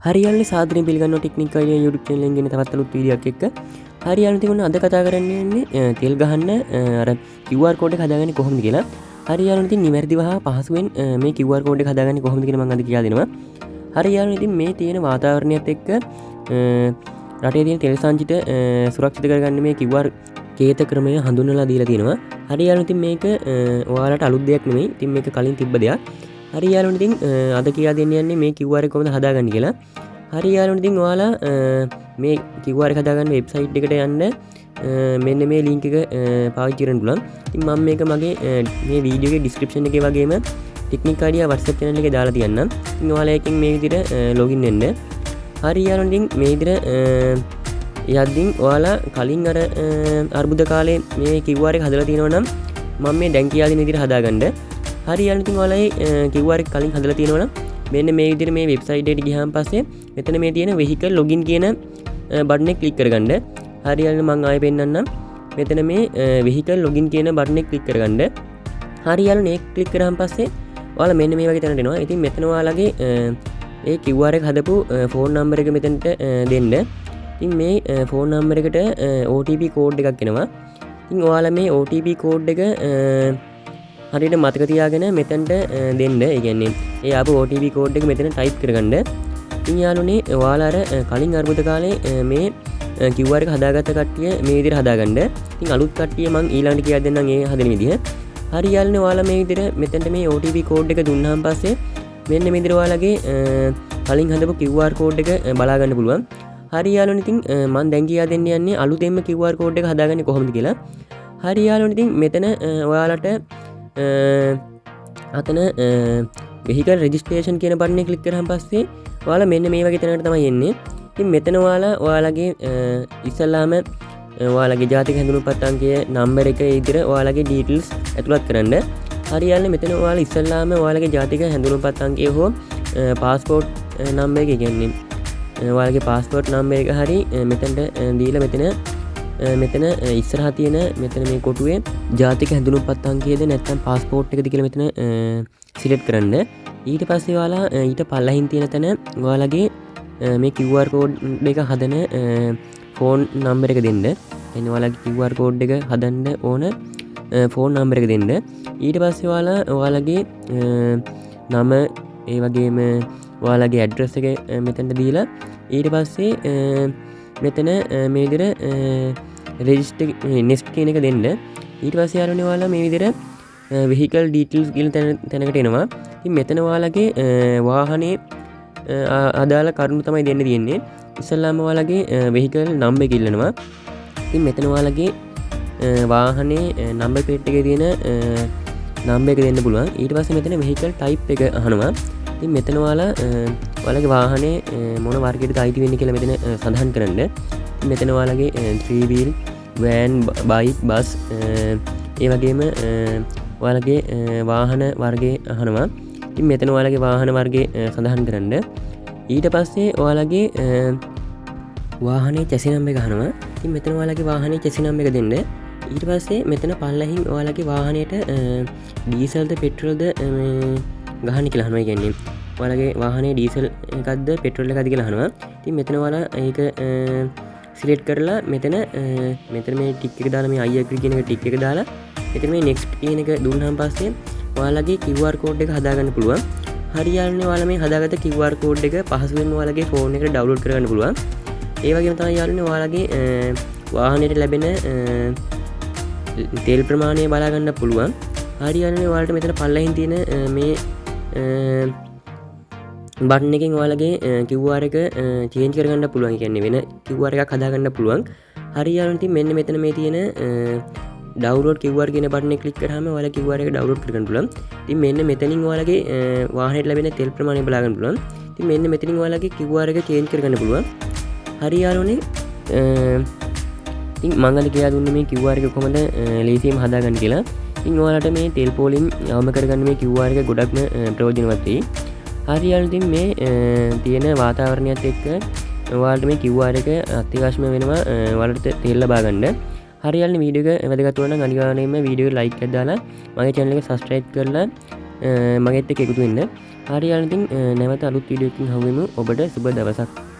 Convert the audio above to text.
හරියල්ලේ සාදරය පිළිගන්න technique idea YouTube channel එකෙන් ගෙන තවත් අලුත් වීඩියෝ එකක් එක්ක හරියල්ලේ තිබුණ අද කතා කරන්නේ තෙල් ගහන්න අර QR code එක හදාගන්නේ කොහොමද කියලා. හරියල්ලේ ඉතින් නිවැරදිව හා පහසුවෙන් මේ QR code එක හදාගන්නේ කොහොමද කියලා මම අද කියලා දෙනවා. හරියල්ලේ ඉතින් මේ තියෙන වාතාවරණයත් එක්ක රටේ තියෙන තෙල් සංචිත සුරක්ෂිත කරගන්න මේ QR කේත ක්‍රමය හඳුන්වලා දීලා තියෙනවා. හරියල්ලේ ඉතින් මේක ඔයාලට අලුත් දෙයක් නෙමෙයි. ඉතින් මේක කලින් තිබ්බ දෙයක්. හරි යාළුවනේ ඉතින් අද කියලා දෙන්න යන්නේ මේ QR එක කොහොමද හදාගන්නේ කියලා. හරි යාළුවනේ ඉතින් ඔයාලා මේ QR එක හදාගන්න වෙබ්සයිට් එකට යන්න මෙන්න මේ link එක පාවිච්චි කරන්න පුළුවන්. ඉතින් මම මේක මගේ මේ වීඩියෝ එකේ description එකේ වගේම ටෙක්නික් අයිඩියා WhatsApp channel එකේ දාලා තියන්නම්. ඉතින් ඔයාලා එකෙන් මේ විදිහට login වෙන්න. හරි යාළුවනේ ඉතින් මේ විදිහට යද්දී ඔයාලා කලින් අර අර්බුද කාලේ මේ QR එක හදලා තියෙනවා නම් මම මේ දැන් කියලා දෙන විදිහට හදාගන්න. හරි යාළුවනේ ඉතින් ඔයාලා QR එක කලින් හදලා තියෙනවා නම් මෙන්න මේ විදිහට මේ වෙබ්සයිට් එකට ගියාන් පස්සේ මෙතන මේ තියෙන vehicle login කියන බටන් එක ක්ලික් කරගන්න. හරි යාළුවනේ මම ආයෙ පෙන්නන්නම්. මෙතන මේ vehicle login කියන බටන් එක ක්ලික් කරගන්න. හරි යාළුවනේ ඒක ක්ලික් කරාන් පස්සේ ඔයාලා මෙන්න මේ වගේ තැනට එනවා. ඉතින් මෙතන ඔයාලගේ ඒ QR එක හදපු ෆෝන් නම්බර් එක මෙතනට දෙන්න. ඉතින් මේ ෆෝන් නම්බර් එකට OTP කෝඩ් එකක් එනවා. ඉතින් ඔයාලා මේ OTP කෝඩ් එක හරියට මතක තියාගෙන මෙතනට දෙන්න. ඒ කියන්නේ ඒ ආපු OTP කෝඩ් එක මෙතන ටයිප් කරගන්න. ඉතින් යාළුවනේ ඔයාලා අර කලින් අර්බුද කාලේ මේ QR එක හදාගත්ත කට්ටිය මේ විදිහට හදාගන්න. ඉතින් අලුත් කට්ටිය මම ඊළඟට කියලා දෙන්නම් ඒ හදන විදිහ. හරි යාළුවනේ ඔයාලා මේ විදිහට මෙතනට මේ OTP කෝඩ් එක දුන්නාන් පස්සේ මෙන්න මේ විදිහට ඔයාලගේ කලින් හදපු QR කෝඩ් එක බලා ගන්න පුළුවන්. හරි යාළුවනේ ඉතින් මම දැන් කියලා දෙන්න යන්නේ අලුතෙන්ම QR කෝඩ් එක හදාගන්නේ කොහොමද කියලා. හරි යාළුවනේ ඉතින් මෙතන ඔයාලට අතන vehicle registration කියන බටන් එක ක්ලික් කරාන් පස්සේ ඔයාලා මෙන්න මේ වගේ තැනකට තමයි එන්නේ. ඉතින් මෙතන ඔයාලගේ ඉස්සල්ලාම ඔයාලගේ ජාතික හැඳුනුම්පත් අංකය නම්බර් එක ඒ විදිහට ඔයාලගේ details ඇතුළත් කරන්න. හරියන්නේ මෙතන ඔයාලා ඉස්සල්ලාම ඔයාලගේ ජාතික හැඳුනුම්පත් අංකය හෝ passport නම්බර් එක කියන්නේ ඔයාලගේ passport නම්බර් එක හරි මෙතනට දීලා මෙතන ඉස්සරහා තියෙන මෙතන මේ කොටුවේ ජාතික හැඳුනුම්පත් අංකයේද නැත්නම් પાස්පෝර්ට් එකද කියලා මෙතන සිලෙක්ට් කරන්න. ඊට පස්සේ ඔයාලා ඊට පල්ලහින් තියෙන තැන ඔයාලගේ මේ QR කෝඩ් එක හදන ෆෝන් නම්බර් එක දෙන්න. එන්න ඔයාලගේ QR කෝඩ් එක හදන්න ඕන ෆෝන් නම්බර් එක දෙන්න. ඊට පස්සේ ඔයාලගේ නම ඒ වගේම ඔයාලගේ ඇඩ්‍රස් එක මෙතනට දීලා ඊට පස්සේ මෙතන මේ විදිහට රෙජිස්ටර් නෙක්ස්ට් කියන එක දෙන්න. ඊට පස්සේ යාළුවනේ ඔයාලා මේ විදිහට vehicle details කියන තැනකට එනවා. ඉතින් මෙතන ඔයාලගේ වාහනේ අදාළ කරුණු තමයි දෙන්න තියෙන්නේ. ඉස්සල්ලාම ඔයාලගේ vehicle number එක ඉල්ලනවා. ඉතින් මෙතන ඔයාලගේ වාහනේ number plate එකේ තියෙන number එක දෙන්න පුළුවන්. ඊට පස්සේ මෙතන vehicle type එක අහනවා. ඉතින් මෙතන ඔයාලගේ වාහනේ මොන වර්ගයකටද අයිති වෙන්නේ කියලා මෙතන සඳහන් කරන්න. මෙතන ඔයාලගේ 3 wheel, van, bike, bus ඒ වගේම ඔයාලගේ වාහන වර්ගය අහනවා. ඉතින් මෙතන ඔයාලගේ වාහන වර්ගය සඳහන් කරන්න. ඊට පස්සේ ඔයාලගේ වාහනේ chassis number එක අහනවා. ඉතින් මෙතන ඔයාලගේ වාහනේ chassis number එක දෙන්න. ඊට පස්සේ මෙතන පල්ලහින් ඔයාලගේ වාහනේට ඩීසල්ද පෙට්‍රල්ද ගහන්න කියලා අහනවා. කියන්නේ ඔයාලගේ වාහනේ ඩීසල් එකක්ද පෙට්‍රල් එකක්ද කියලා අහනවා. ඉතින් මෙතන ඔයාලා ඒක සිලෙක්ට් කරලා මෙතන මේ ටික් එක දාලා මේ I agree කියන එක ටික් එක දාලා මෙතන මේ next කියන එක දුන්නාන් පස්සේ ඔයාලගේ QR code එක හදාගන්න පුළුවන්. හරියන්නේ ඔයාලා මේ හදාගත්ත QR code එක පහසුවෙන්ම ඔයාලගේ ෆෝන් එකට download කරගන්න පුළුවන්. ඒ වගේම තමයි යාළුවනේ ඔයාලගේ වාහනයට ලැබෙන තෙල් ප්‍රමාණය බලා ගන්න පුළුවන්. හරියන්නේ ඔයාලට මෙතන පල්ලෙහින් තියෙන මේ බටන් එකෙන් ඔයාලගේ QR එක චේන්ජ් කරගන්න පුළුවන්. කියන්නේ වෙන QR එකක් හදාගන්න පුළුවන්. හරියන්නේ ඉතින් මෙන්න මෙතන මේ තියෙන download QR කියන බටන් එක ක්ලික් කරාම ඔයාලා QR එක download කරගන්න පුළුවන්. ඉතින් මෙන්න මෙතනින් ඔයාලගේ වාහනේට ලැබෙන තෙල් ප්‍රමාණය බලා ගන්න පුළුවන්. ඉතින් මෙන්න මෙතනින් ඔයාලගේ QR එක චේන්ජ් කරගන්න පුළුවන්. හරියන්නේ ඉතින් මම අද කියලා දුන්නේ මේ QR එක කොහොමද ලේසියෙන් හදාගන්න කියලා. ඉතින් ඔයාලට මේ තෙල් පොලින් අවම කරගන්න මේ QR එක ගොඩක්ම ප්‍රයෝජනවත් වෙයි. හරියන්නේ ඉතින් මේ තියෙන වාතාවරණයත් එක්ක ඔයාලට මේ QR එක අත්‍යවශ්‍යම වෙනවා ඔයාලට තෙල් ලබා ගන්න. හරියන්නේ වීඩියෝ එක වැදගත් වුණා නම් අනිවාර්යයෙන්ම වීඩියෝ එක ලයික් එකක් දාලා මගේ channel එක subscribe කරලා මගෙත් එක එකතු වෙන්න. හරි යාළුවෝ, ඉතින් නැවත අලුත් වීඩියෝ එකකින් හමුවෙමු. ඔබට සුබ දවසක්.